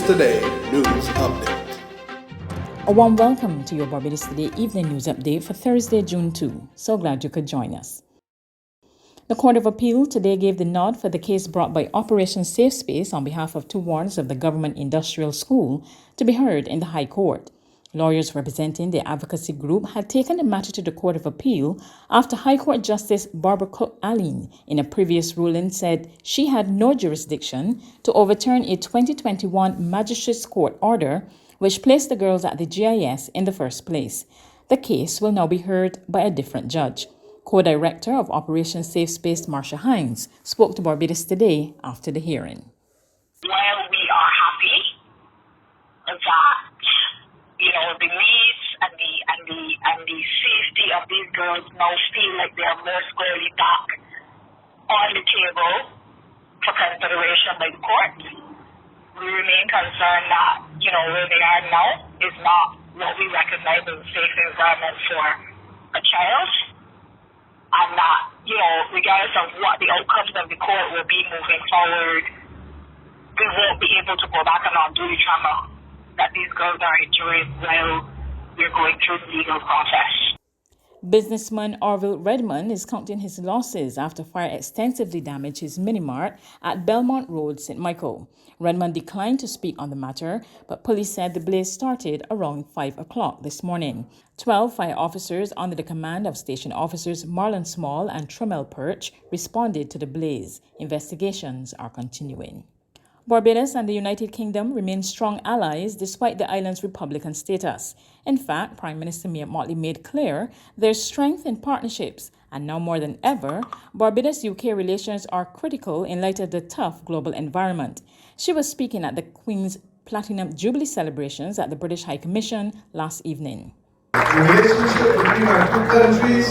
Today News Update. A warm welcome to your Barbados Today Evening News Update for Thursday, June 2. So glad you could join us. The Court of Appeal today gave the nod for the case brought by Operation Safe Space on behalf of two wards of the Government Industrial School to be heard in the High Court. Lawyers representing the advocacy group had taken the matter to the Court of Appeal after High Court Justice Barbara Cook-Allen in a previous ruling said she had no jurisdiction to overturn a 2021 Magistrates Court order which placed the girls at the GIS in the first place. The case will now be heard by a different judge. Co-director of Operation Safe Space, Marcia Hines, spoke to Barbados Today after the hearing. While we are happy that the needs and the safety of these girls now feel like they are more squarely back on the table for consideration by the court, we remain concerned that where they are now is not what we recognize as a safe environment for a child, and that regardless of what the outcomes of the court will be moving forward, we won't be able to go back and undo the trauma that these girls are enduring while we're going through the legal process. Businessman Orville Redmond is counting his losses after fire extensively damaged his mini-mart at Belmont Road, St. Michael. Redmond declined to speak on the matter, but police said the blaze started around 5 o'clock this morning. 12 fire officers under the command of station officers Marlon Small and Tremel Perch responded to the blaze. Investigations are continuing. Barbados and the United Kingdom remain strong allies despite the island's Republican status. In fact, Prime Minister Mia Mottley made clear there's strength in partnerships, and now more than ever, Barbados-UK relations are critical in light of the tough global environment. She was speaking at the Queen's Platinum Jubilee celebrations at the British High Commission last evening. The relationship between our two countries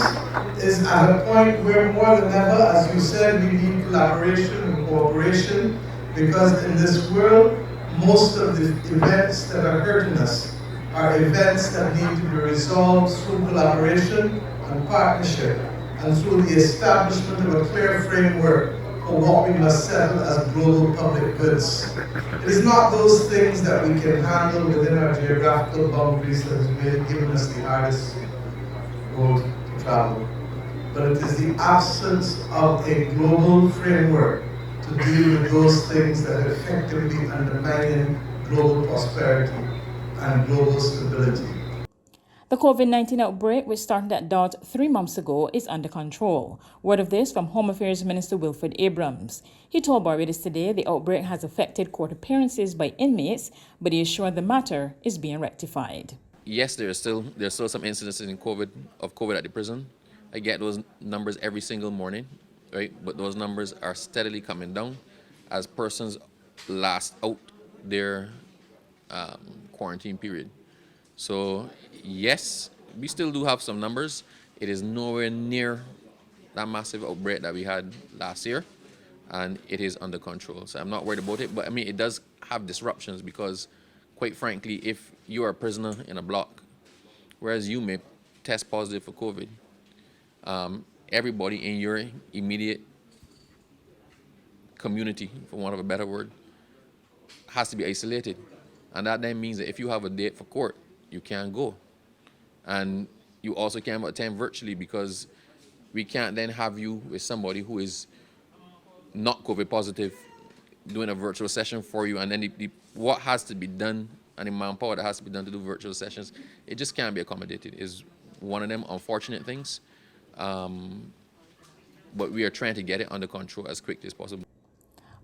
is at a point where more than ever, as you said, we need collaboration and cooperation. Because in this world, most of the events that are hurting us are events that need to be resolved through collaboration and partnership and through the establishment of a clear framework for what we must settle as global public goods. It is not those things that we can handle within our geographical boundaries that has given us the hardest road to travel, but it is the absence of a global framework to deal with those things that effectively undermine global prosperity and global stability. The COVID-19 outbreak, which started at Dodds 3 months ago, is under control. Word of this from Home Affairs Minister Wilfred Abrams. He told Barbados Today the outbreak has affected court appearances by inmates, but he assured the matter is being rectified. Yes, there's still some incidents of COVID at the prison. I get those numbers every single morning. Right, but those numbers are steadily coming down as persons last out their quarantine period. So yes, we still do have some numbers. It is nowhere near that massive outbreak that we had last year, and it is under control. So I'm not worried about it, but I mean it does have disruptions because, quite frankly, if you are a prisoner in a block, whereas you may test positive for COVID, everybody in your immediate community, for want of a better word, has to be isolated. And that then means that if you have a date for court, you can't go. And you also can't attend virtually because we can't then have you with somebody who is not COVID positive doing a virtual session for you. And then what has to be done and the manpower that has to be done to do virtual sessions, it just can't be accommodated. It's one of them unfortunate things. But we are trying to get it under control as quickly as possible.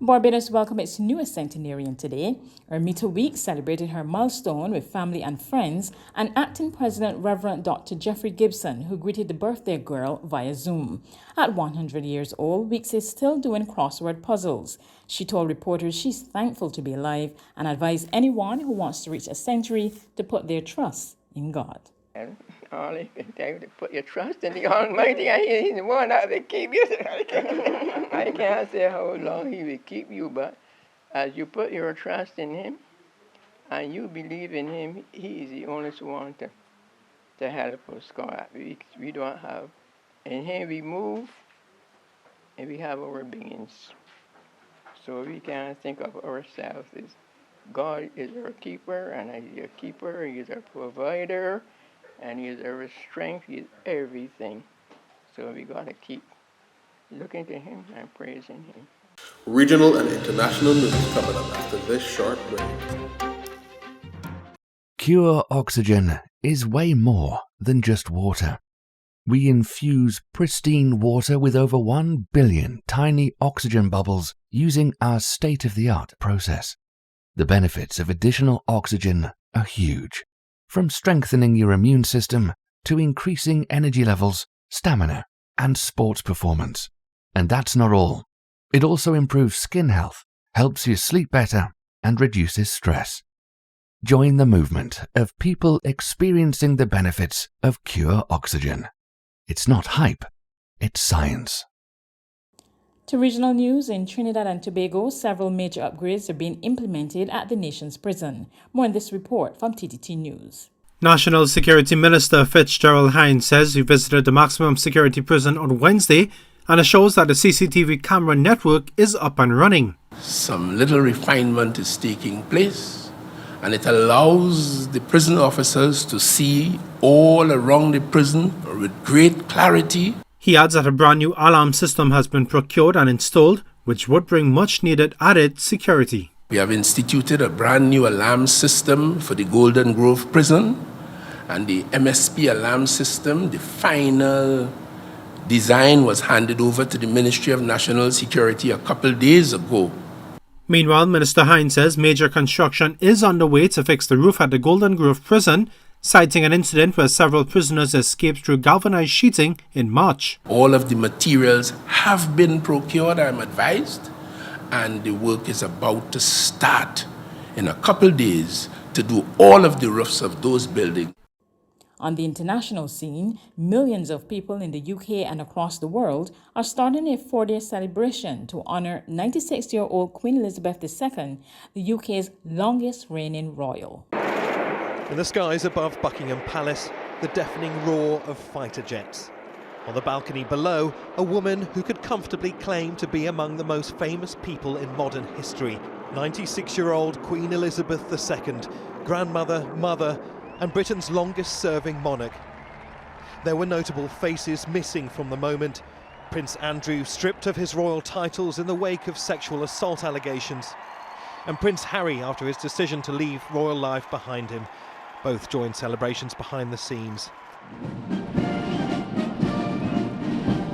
Barbados welcomed its newest centenarian today. Ermita Week celebrated her milestone with family and friends, and Acting President Reverend Dr. Jeffrey Gibson, who greeted the birthday girl via Zoom. At 100 years old, Weeks is still doing crossword puzzles. She told reporters she's thankful to be alive and advised anyone who wants to reach a century to put their trust in God. And all you can tell you to put your trust in the Almighty, and He's the one that will keep you. I can't say how long He will keep you, but as you put your trust in Him and you believe in Him, He is the only one to help us. God, we don't have. In Him we move and we have our beings. So we can't think of ourselves as God is our keeper, and as He's our keeper, He is our provider, and He is our strength. He is everything. So we got to keep looking to Him and praising Him. Regional and international news coming up after this short break. Pure oxygen is way more than just water. We infuse pristine water with over 1 billion tiny oxygen bubbles using our state-of-the-art process. The benefits of additional oxygen are huge, from strengthening your immune system to increasing energy levels, stamina, and sports performance. And that's not all. It also improves skin health, helps you sleep better, and reduces stress. Join the movement of people experiencing the benefits of pure oxygen. It's not hype, it's science. To regional news, in Trinidad and Tobago, several major upgrades are being implemented at the nation's prison. More in this report from TTT News. National Security Minister Fitzgerald Hines says he visited the maximum security prison on Wednesday, and it shows that the CCTV camera network is up and running. Some little refinement is taking place, and it allows the prison officers to see all around the prison with great clarity. He adds that a brand new alarm system has been procured and installed, which would bring much needed added security. We have instituted a brand new alarm system for the Golden Grove prison, and the MSP alarm system, the final design was handed over to the Ministry of National Security a couple days ago. Meanwhile, Minister Hines says major construction is underway to fix the roof at the Golden Grove prison, citing an incident where several prisoners escaped through galvanized sheeting in March. All of the materials have been procured, I'm advised, and the work is about to start in a couple days to do all of the roofs of those buildings. On the international scene, millions of people in the UK and across the world are starting a 4-day celebration to honour 96-year-old Queen Elizabeth II, the UK's longest reigning royal. In the skies above Buckingham Palace, the deafening roar of fighter jets. On the balcony below, a woman who could comfortably claim to be among the most famous people in modern history. 96-year-old Queen Elizabeth II, grandmother, mother, and Britain's longest-serving monarch. There were notable faces missing from the moment. Prince Andrew stripped of his royal titles in the wake of sexual assault allegations, and Prince Harry after his decision to leave royal life behind him. Both joined celebrations behind the scenes.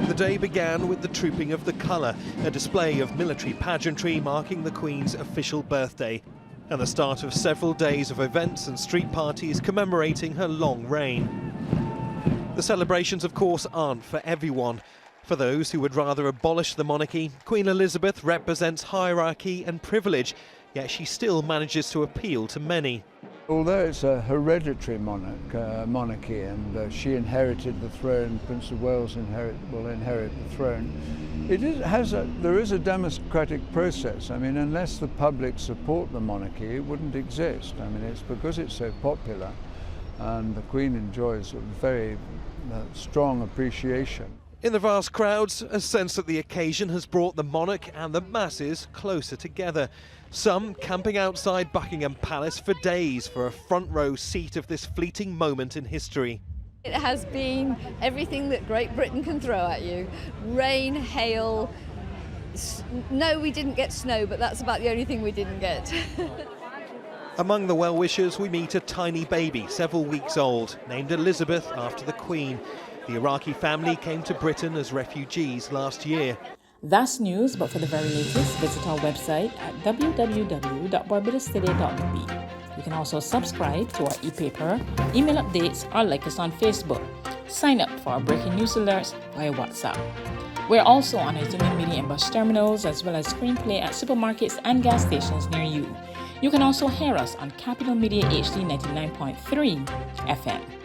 The day began with the Trooping of the Colour, a display of military pageantry marking the Queen's official birthday, and the start of several days of events and street parties commemorating her long reign. The celebrations, of course, aren't for everyone. For those who would rather abolish the monarchy, Queen Elizabeth represents hierarchy and privilege, yet she still manages to appeal to many. Although it's a hereditary monarchy and she inherited the throne, Prince of Wales will inherit the throne, there is a democratic process. I mean, unless the public support the monarchy, it wouldn't exist. I mean, it's because it's so popular and the Queen enjoys a very strong appreciation. In the vast crowds, a sense that the occasion has brought the monarch and the masses closer together. Some camping outside Buckingham Palace for days for a front row seat of this fleeting moment in history. It has been everything that Great Britain can throw at you. Rain, hail. No, we didn't get snow, but that's about the only thing we didn't get. Among the well-wishers, we meet a tiny baby, several weeks old, named Elizabeth after the Queen. The Iraqi family came to Britain as refugees last year. That's news, but for the very latest, visit our website at www.barbadostoday.bb. You can also subscribe to our e-paper, email updates, or like us on Facebook. Sign up for our breaking news alerts via WhatsApp. We're also on Izumi Media and bus terminals, as well as screenplay at supermarkets and gas stations near you. You can also hear us on Capital Media HD 99.3 FM.